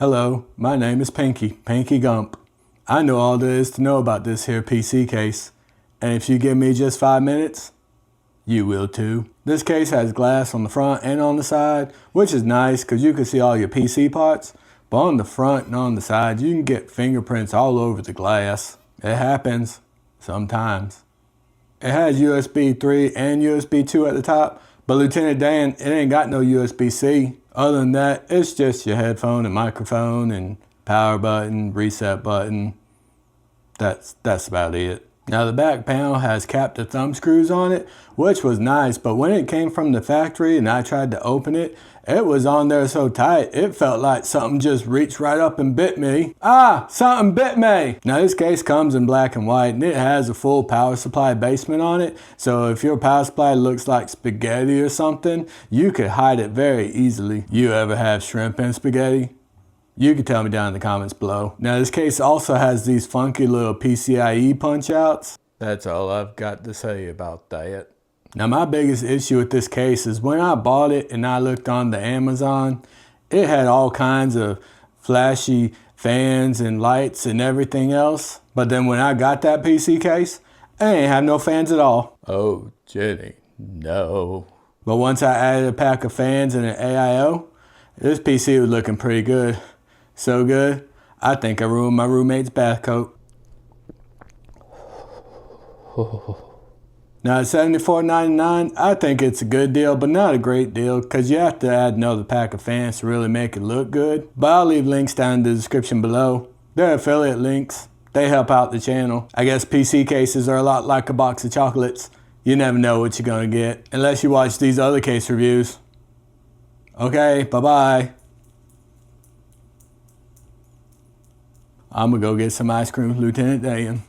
Hello, my name is Pinky Gump. I know all there is to know about this here PC case, and if you give me just 5 minutes, you will too. This case has glass on the front and on the side, which is nice because you can see all your PC parts, but on the front and on the side you can get fingerprints all over the glass. It happens, sometimes. It has USB 3 and USB 2 at the top, but Lieutenant Dan, it ain't got no USB-C. Other than that, it's just your headphone and microphone and power button, reset button. That's about it. Now the back panel has captive thumb screws on it, which was nice, but when it came from the factory and I tried to open it, it was on there so tight, it felt like something just reached right up and bit me. Ah, something bit me! Now this case comes in black and white and it has a full power supply basement on it, so if your power supply looks like spaghetti or something, you could hide it very easily. You ever have shrimp and spaghetti? You can tell me down in the comments below. Now this case also has these funky little PCIe punch outs. That's all I've got to say about that. Now my biggest issue with this case is when I bought it and I looked on the Amazon, it had all kinds of flashy fans and lights and everything else. But then when I got that PC case, it ain't have no fans at all. Oh, Jenny, no. But once I added a pack of fans and an AIO, this PC was looking pretty good. So good, I think I ruined my roommate's bath coat. Now at $74.99, I think it's a good deal, but not a great deal, because you have to add another pack of fans to really make it look good. But I'll leave links down in the description below. They're affiliate links. They help out the channel. I guess PC cases are a lot like a box of chocolates. You never know what you're gonna get, unless you watch these other case reviews. Okay, bye-bye. I'm gonna go get some ice cream with Lieutenant Dan.